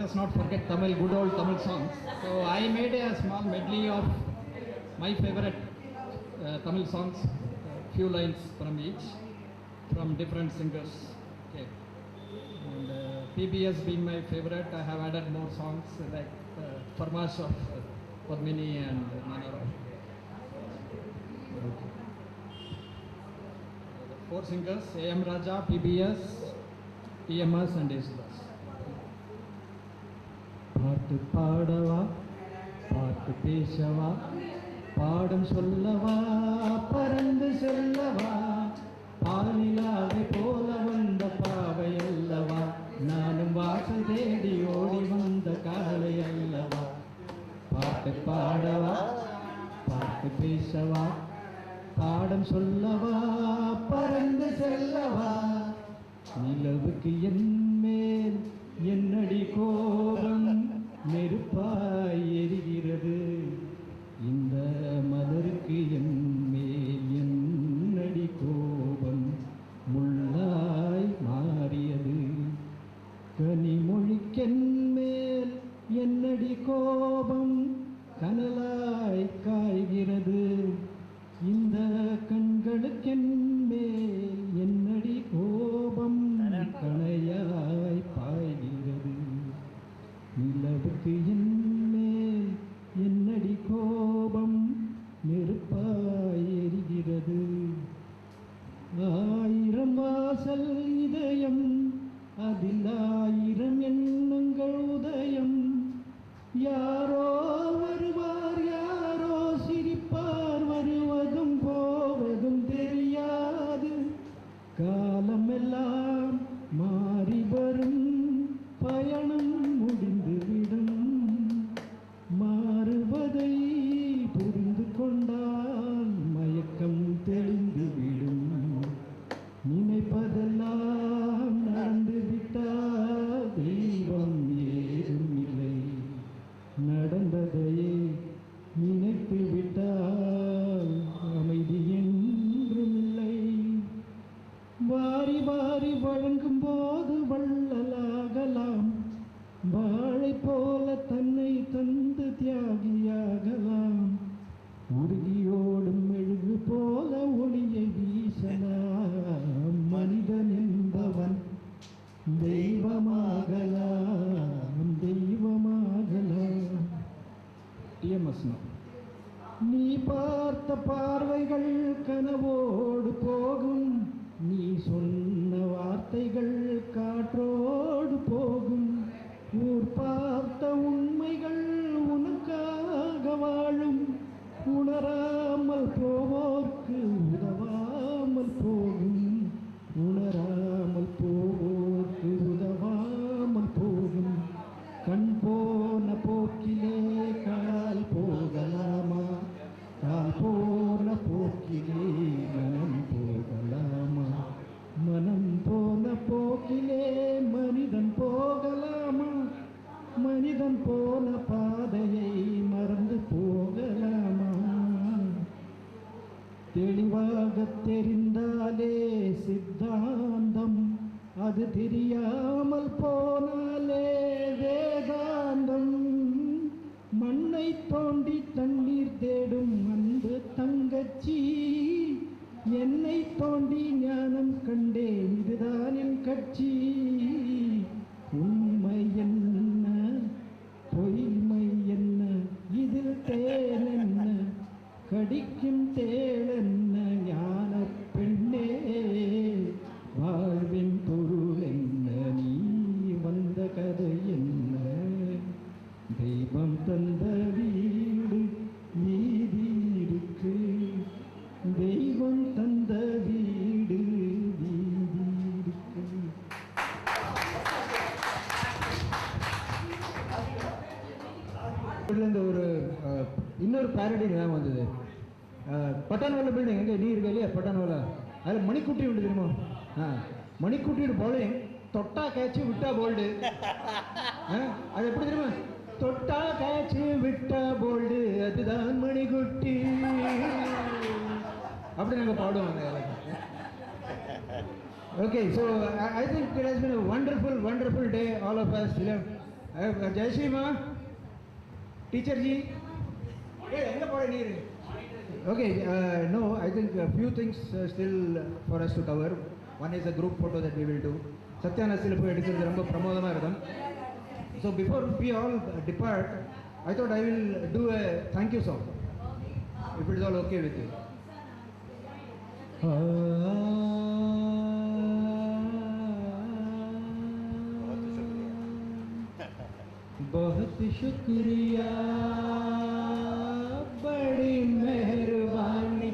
us not forget Tamil, good old Tamil songs. So I made a small medley of my favorite Tamil songs, few lines from each, from different singers. Okay. And PBS being my favorite, I have added more songs like Farmash of Padmini and Manara. Okay. The four singers, A.M. Raja, PBS, TMS and Yesudas. பாட்டு பாடவா பாட்டு பேசவா பாடம் சொல்லவா பறந்து செல்லவா பாலிலாவை போல வந்த பாவை அல்லவா நானும் வாசல் தேடி ஓடி வந்த காலை அல்லவா பாட்டு பாடவா பாட்டு பேசவா பாடம் சொல்லவா பறந்து செல்லவா நிலவுக்கு என் மேல் என்னடி கோபம் நெருப்பாய் எரிகிறது இந்த மலருக்கு என் மேல் என்னடி கோபம் முள்ளாய் மாறியது கனிமொழிக்கென் மேல் என்னடி கோபம் கனலாய் காய்கிறது இந்த கண்களுக்கென் மேல் என்னடி கோபம் கணையாய் பாய்கிறது நிலவுக்கு என் மேல் என்னடி கோபம் நெருப்பாய் எரிகிறது ஆயிரம் வாசல் இதயம் அதில் ஆயிரம் எண்ணங்கள் உதயம் யாரோ வருவார் யாரோ சிரிப்பார் வருவதும் போவதும் தெரியாது காலமெல்லாம் மாறி வரும் பயணம் முடிந்துவிடும் மாறுவதை புரிந்து கொண்டால் மயக்கம் தெளிந்துவிடும் நினைப்பதெல்லாம் நடந்துவிட்டால் தெய்வம் ஏதும் இல்லை நடந்ததையே நினைத்து விட்டால் அமைதி என்றும் இல்லை வாரி வாரி வழங்கும் போது வள்ளலாகலாம் வாழை போல தன்னை தந்து தியாகியாகலாம் உருகியோடும் மெழுகு போல ஒளியை வீசலாம் மனிதன் என்பவன் தெய்வமாகலாம் தெய்வமாகலாம் டிஎம்எஸ். நீ பார்த்த பார்வைகள் கனவோடு போகும் நீ சொன்ன வார்த்தைகள் காற்றோடு போகும் ஊர் பார்த்த உண்மைகள் உனக்காக வாழும் உணராமல் போவோர்க்கு உதவாமல் போகும் உணராமல் போவோர்க்கு உதவாமல் போகும் கண் போன போக்கிலே கால் போகலாமா கால் போன போக்கிலே மனம் போகலாமா மனம் போன போக்கிலே மனிதன் போகலாமா மனிதன் போன பாதையை மறந்து போகலாமா தெளிவாக தெரிந்தாலே சித்தாந்தம் அது தெரியாமல் போனாலே வேதாந்தம் மண்ணை தோண்டி தண்ணீர் தேடும் அன்பு தங்கச்சி என்னை தோண்டி ஞானம் கண்டேன் இதுதான் என் கட்சி உண்மை என்ன பொய்மை என்ன இதில் தேன் என்ன கடிக்கும் தேள் என்ன ஞான பெண்ணே வாழ்வின் பொருள் என்ன நீ வந்த கதை என்ன தெய்வம் தந்த வீடு நீதி இருக்கு தெய்வம் தந்த வீடு வீதி இருக்கு. ஒரு இன்னொரு பேரடி ஞாபகம் வந்தது. பட்டான்வாலா பில்டிங் எங்கே நீ இருக்க இல்லையா பட்டான்வாலா அதில் மணிக்குட்டி உண்டு தெரியுமா? மணிக்குட்டியோட பவுலிங் தொட்டா கேட்சு விட்டா போல்டு. அது எப்படி தெரியுமா? தொட்டா கேட்சு விட்டா போல்டு அதுதான் மணிக்குட்டி அப்படி நாங்கள் பாடுவாங்க. Okay, so I think it has been a wonderful day all of us. Jayashree ma, teacher ji. Hey, enga pora neeru. Okay, no, I think a few things still for us to cover. One is a group photo that we will do. Satyana Silpu எடுக்கிறது ரொம்ப பிரமோதமா இருக்கும். So before we all depart, I thought I will do a thank you song. If it is all okay with you. बहुत शुक्रिया बड़ी मेहरबानी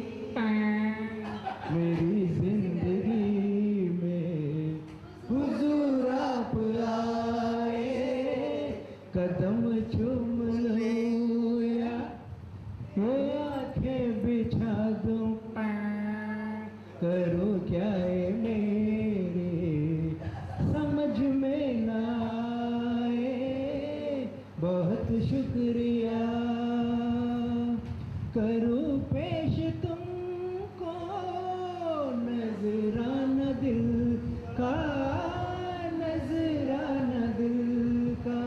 मेरी जिंदगी में हुजूर आप आए कदम चूम लूं या आंखें बिछा दूं करो क्या है मेरे समझ में ना बहुत शुक्रिया करूं पेश तुमको नजराना दिल का नजराना दिल का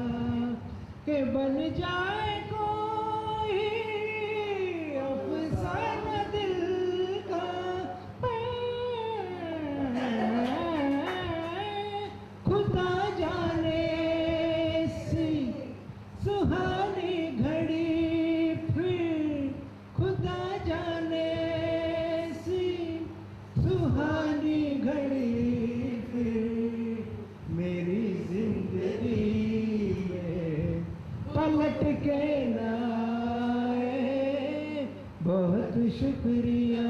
के बन जाए कोई अफसाना दिल का खुदा जाने सुहानी घड़ी फिर खुदा जाने सी सुहानी घड़ी फिर मेरी जिंदगी में पलट के ना आए बहुत शुक्रिया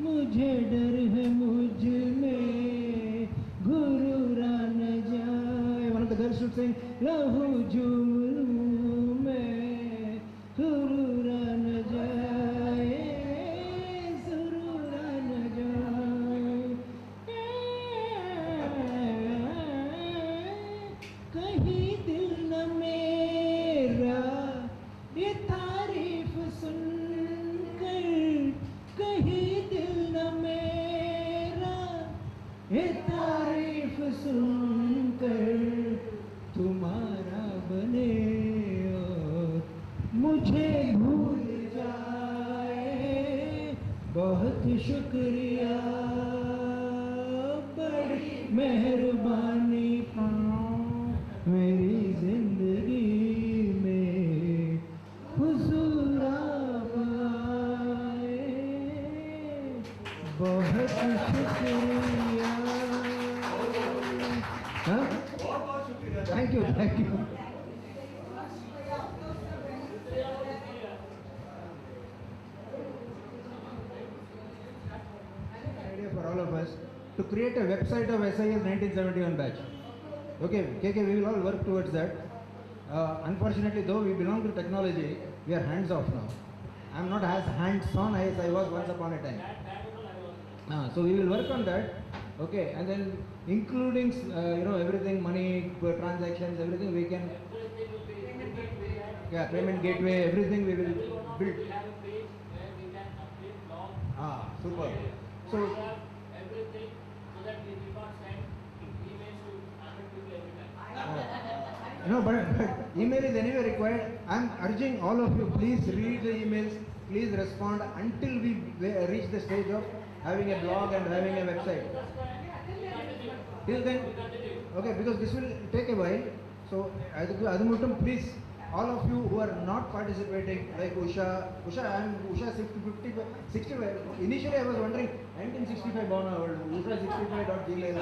मुझे डर है मुझ में गुरूरा न जाए one of the girls should sing लहू जुमलू में गुरूरा न जाए सुरूरा न जाए कहीं दिल न मेरा ये तारीफ सुनकर कहीं दिल न मेरा ये तारीफ सुनकर तुम्हारा बने और मुझे भूल जाए बहुत शुक्रिया बड़ी मेहरबानी मेरी जिंदगी में हुजूर आप आए बहुत शुक्रिया thank you idea for all of us to create a website of SIS 1971 batch. Okay, KK, we will all work towards that. Unfortunately, though we belong to technology, we are hands off now. I am not as hands on as I was once upon a time. So we will work on that. Okay, and then including everything, money, transactions, everything we can. Yeah, payment gateway, everything we will build. Super. So everything so that we do not send emails to 100 people every time. But email is anyway required. I am urging all of you, please read the emails, please respond until we reach the stage of having a blog and having a website. Till then, okay, because this will take a while. So, Adumuttam, please, all of you who are not participating, like Usha, I am Usha 65. Initially, I was wondering, 1965 born world, Usha65.gmail.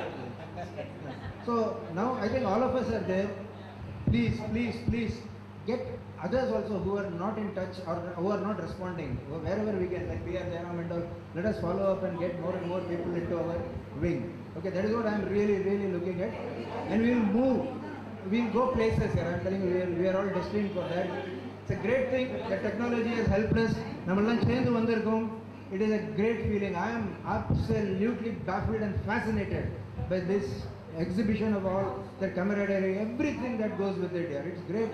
So now I think all of us are there. Please get others also who are not in touch or who are not responding, wherever we can, like PR Jairam and all. Let us follow up and get more and more people into our wing. Okay, that is what I am really looking at, and we will move. We'll go places here. I am telling you, we are all destined for that. It's a great thing that technology has helped us. It is a great feeling. I am absolutely baffled and fascinated by this exhibition of all the camaraderie, everything that goes with it here. It's great.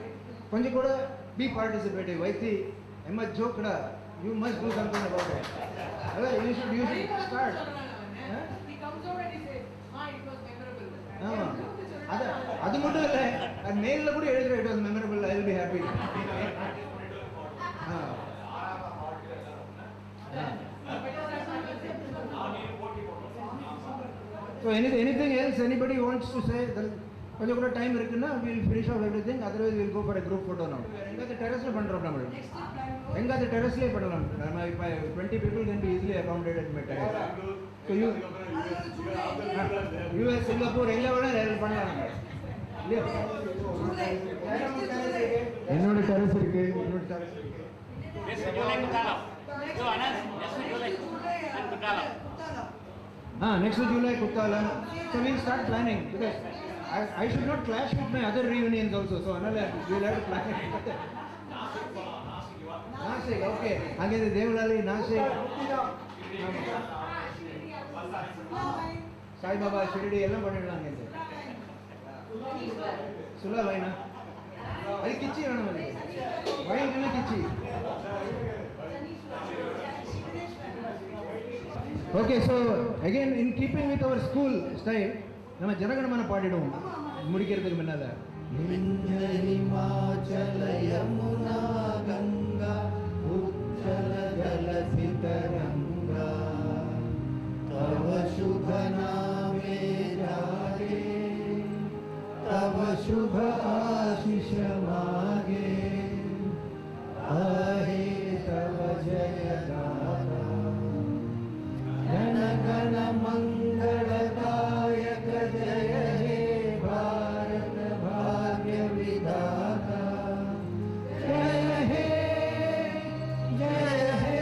கொஞ்சம் கூட be participative. Vaiti, Emma joke da. You must do something about it. You should start. He comes over and he says, "Ma, it was memorable." ஆமா அது மட்டும் இல்லை மெயிலில் கூட எழுதுற it was memorable I will be happy so anything else anybody wants to say கொஞ்சம் கூட time இருக்குன்னா will finish off everything otherwise will go for a group photo நம்ம எங்காவது டெரஸில் பண்ணுறோம் நம்ம எங்காவது டெரஸ்லேயே பண்ணலாம் நம்ம இப்போ 20 people can be easily accommodated in my terrace. So US, Singapore எங்கே வேணாலும் பண்ணலாம் இல்லையா என்னோட டெரஸ் இருக்கு என்னோட டெரஸ் இருக்கு next July Kuttalam. So we'll start planning because I should not clash with my other reunions also. So another we'll have to plan it. Nashik, okay. Again, Devlali, Nashik. Sai Baba, Shirdi, எல்லாம் பண்ணிடலாம் இங்க. சுலா வைனா. அது கிச்சி வேணும் அது. Wine என்ன கிச்சி? Okay, so again in keeping with our school style, நம்ம ஜனகணமன பாடிடுவோம் முடிக்கிறதுக்கு முன்னால. हिमाचल यमुना गंगा उच्चल जलसितरंगा तव शुभ नामे जागे तव शुभ आशीष मागे आहे तव जय गाथा जन गण मंगलदायक जय हे भारत भाग्य विधाता जय हे जय हे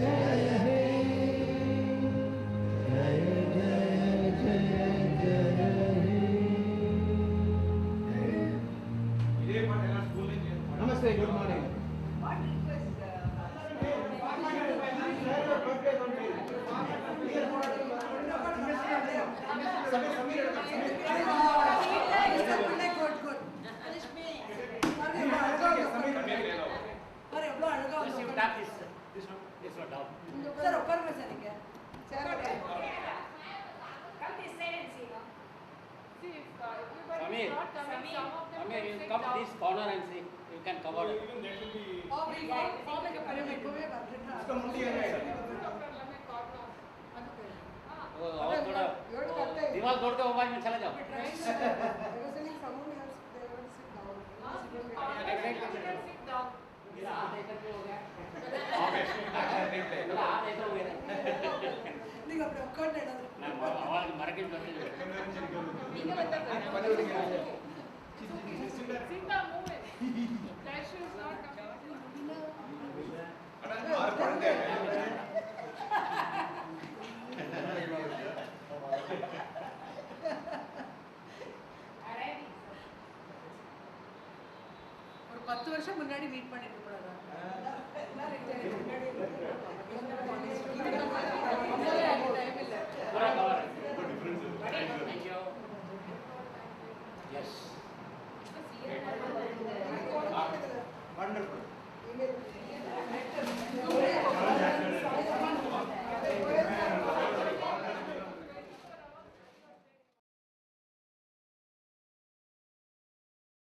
जय हे जय जय जय जय Namaste, good morning. Samir, you come to this corner and see. You can cover it. और थोड़ा दीवार तोड़ के मोबाइल में चला जाओ. मार्केट में ஒரு 10 வருஷம் முன்னாடி மீட் பண்ணிட்டு கூடாதா Thank you. Yes.